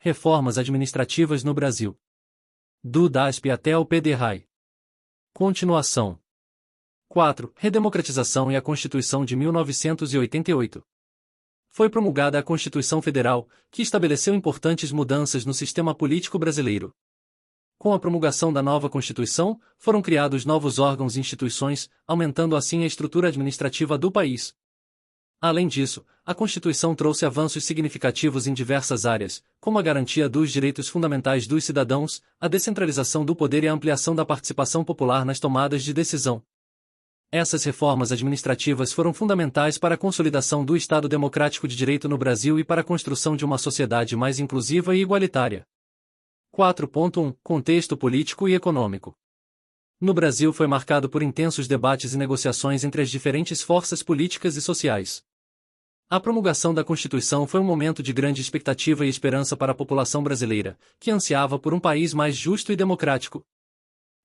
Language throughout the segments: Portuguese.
Reformas administrativas no Brasil. Do DASP até ao PDRAE. Continuação. 4. Redemocratização e a Constituição de 1988. Foi promulgada a Constituição Federal, que estabeleceu importantes mudanças no sistema político brasileiro. Com a promulgação da nova Constituição, foram criados novos órgãos e instituições, aumentando assim a estrutura administrativa do país. Além disso, a Constituição trouxe avanços significativos em diversas áreas, como a garantia dos direitos fundamentais dos cidadãos, a descentralização do poder e a ampliação da participação popular nas tomadas de decisão. Essas reformas administrativas foram fundamentais para a consolidação do Estado democrático de direito no Brasil e para a construção de uma sociedade mais inclusiva e igualitária. 4.1 Contexto político e econômico. No Brasil foi marcado por intensos debates e negociações entre as diferentes forças políticas e sociais. A promulgação da Constituição foi um momento de grande expectativa e esperança para a população brasileira, que ansiava por um país mais justo e democrático.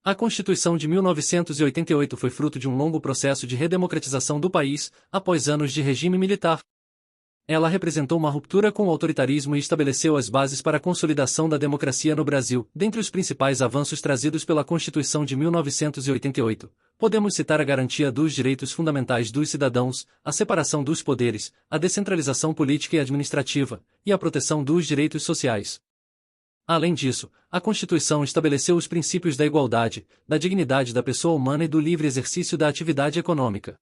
A Constituição de 1988 foi fruto de um longo processo de redemocratização do país, após anos de regime militar. Ela representou uma ruptura com o autoritarismo e estabeleceu as bases para a consolidação da democracia no Brasil. Dentre os principais avanços trazidos pela Constituição de 1988, podemos citar a garantia dos direitos fundamentais dos cidadãos, a separação dos poderes, a descentralização política e administrativa, e a proteção dos direitos sociais. Além disso, a Constituição estabeleceu os princípios da igualdade, da dignidade da pessoa humana e do livre exercício da atividade econômica.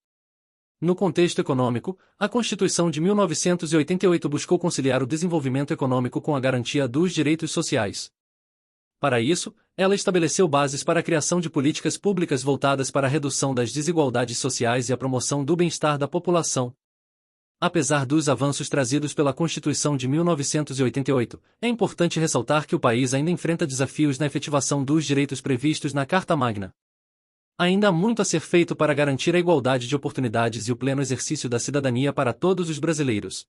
No contexto econômico, a Constituição de 1988 buscou conciliar o desenvolvimento econômico com a garantia dos direitos sociais. Para isso, ela estabeleceu bases para a criação de políticas públicas voltadas para a redução das desigualdades sociais e a promoção do bem-estar da população. Apesar dos avanços trazidos pela Constituição de 1988, é importante ressaltar que o país ainda enfrenta desafios na efetivação dos direitos previstos na Carta Magna. Ainda há muito a ser feito para garantir a igualdade de oportunidades e o pleno exercício da cidadania para todos os brasileiros.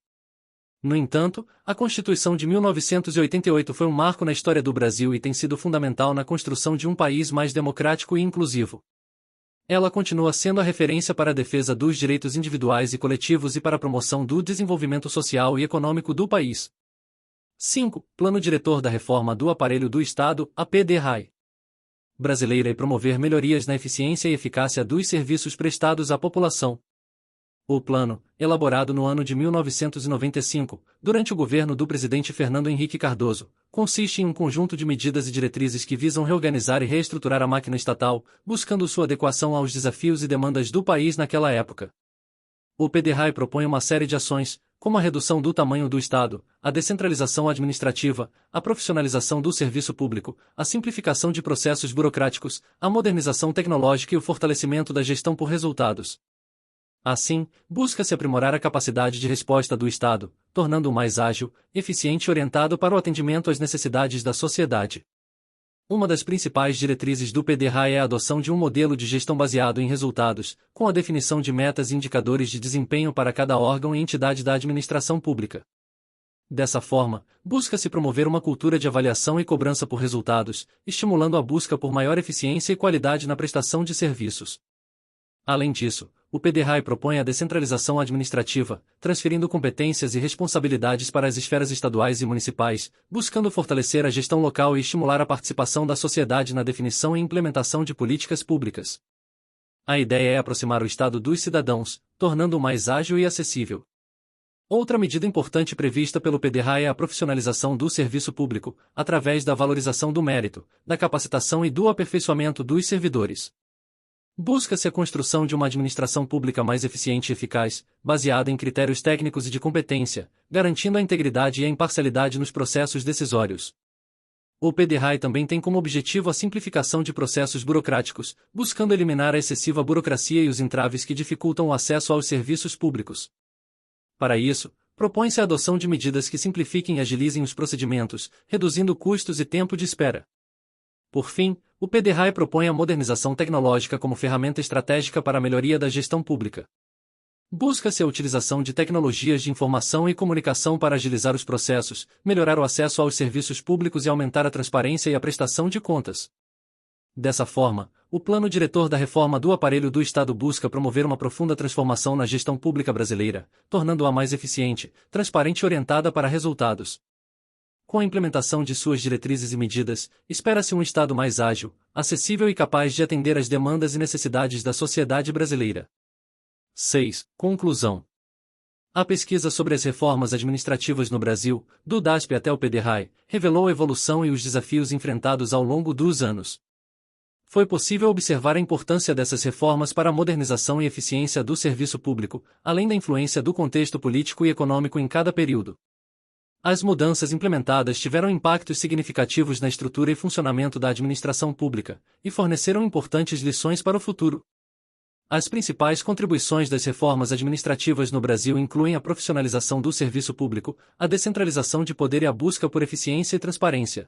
No entanto, a Constituição de 1988 foi um marco na história do Brasil e tem sido fundamental na construção de um país mais democrático e inclusivo. Ela continua sendo a referência para a defesa dos direitos individuais e coletivos e para a promoção do desenvolvimento social e econômico do país. 5. Plano Diretor da Reforma do Aparelho do Estado, a PDRAE. Brasileira e promover melhorias na eficiência e eficácia dos serviços prestados à população. O plano, elaborado no ano de 1995, durante o governo do presidente Fernando Henrique Cardoso, consiste em um conjunto de medidas e diretrizes que visam reorganizar e reestruturar a máquina estatal, buscando sua adequação aos desafios e demandas do país naquela época. O PDRAE propõe uma série de ações, como a redução do tamanho do Estado, a descentralização administrativa, a profissionalização do serviço público, a simplificação de processos burocráticos, a modernização tecnológica e o fortalecimento da gestão por resultados. Assim, busca-se aprimorar a capacidade de resposta do Estado, tornando-o mais ágil, eficiente e orientado para o atendimento às necessidades da sociedade. Uma das principais diretrizes do PDRAE é a adoção de um modelo de gestão baseado em resultados, com a definição de metas e indicadores de desempenho para cada órgão e entidade da administração pública. Dessa forma, busca-se promover uma cultura de avaliação e cobrança por resultados, estimulando a busca por maior eficiência e qualidade na prestação de serviços. Além disso, o PDRAE propõe a descentralização administrativa, transferindo competências e responsabilidades para as esferas estaduais e municipais, buscando fortalecer a gestão local e estimular a participação da sociedade na definição e implementação de políticas públicas. A ideia é aproximar o Estado dos cidadãos, tornando-o mais ágil e acessível. Outra medida importante prevista pelo PDRAE é a profissionalização do serviço público, através da valorização do mérito, da capacitação e do aperfeiçoamento dos servidores. Busca-se a construção de uma administração pública mais eficiente e eficaz, baseada em critérios técnicos e de competência, garantindo a integridade e a imparcialidade nos processos decisórios. O PDRAE também tem como objetivo a simplificação de processos burocráticos, buscando eliminar a excessiva burocracia e os entraves que dificultam o acesso aos serviços públicos. Para isso, propõe-se a adoção de medidas que simplifiquem e agilizem os procedimentos, reduzindo custos e tempo de espera. Por fim, o PDRAE propõe a modernização tecnológica como ferramenta estratégica para a melhoria da gestão pública. Busca-se a utilização de tecnologias de informação e comunicação para agilizar os processos, melhorar o acesso aos serviços públicos e aumentar a transparência e a prestação de contas. Dessa forma, o Plano Diretor da Reforma do Aparelho do Estado busca promover uma profunda transformação na gestão pública brasileira, tornando-a mais eficiente, transparente e orientada para resultados. Com a implementação de suas diretrizes e medidas, espera-se um Estado mais ágil, acessível e capaz de atender às demandas e necessidades da sociedade brasileira. 6. Conclusão. A pesquisa sobre as reformas administrativas no Brasil, do DASP até o PDRAE, revelou a evolução e os desafios enfrentados ao longo dos anos. Foi possível observar a importância dessas reformas para a modernização e eficiência do serviço público, além da influência do contexto político e econômico em cada período. As mudanças implementadas tiveram impactos significativos na estrutura e funcionamento da administração pública, e forneceram importantes lições para o futuro. As principais contribuições das reformas administrativas no Brasil incluem a profissionalização do serviço público, a descentralização de poder e a busca por eficiência e transparência.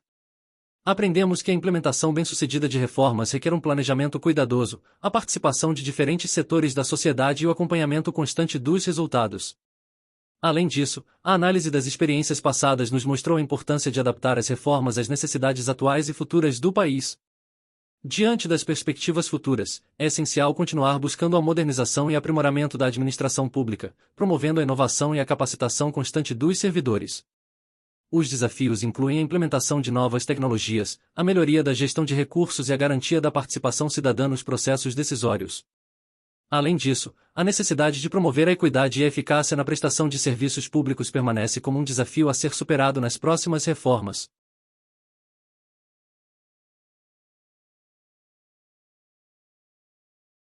Aprendemos que a implementação bem-sucedida de reformas requer um planejamento cuidadoso, a participação de diferentes setores da sociedade e o acompanhamento constante dos resultados. Além disso, a análise das experiências passadas nos mostrou a importância de adaptar as reformas às necessidades atuais e futuras do país. Diante das perspectivas futuras, é essencial continuar buscando a modernização e aprimoramento da administração pública, promovendo a inovação e a capacitação constante dos servidores. Os desafios incluem a implementação de novas tecnologias, a melhoria da gestão de recursos e a garantia da participação cidadã nos processos decisórios. Além disso, a necessidade de promover a equidade e a eficácia na prestação de serviços públicos permanece como um desafio a ser superado nas próximas reformas.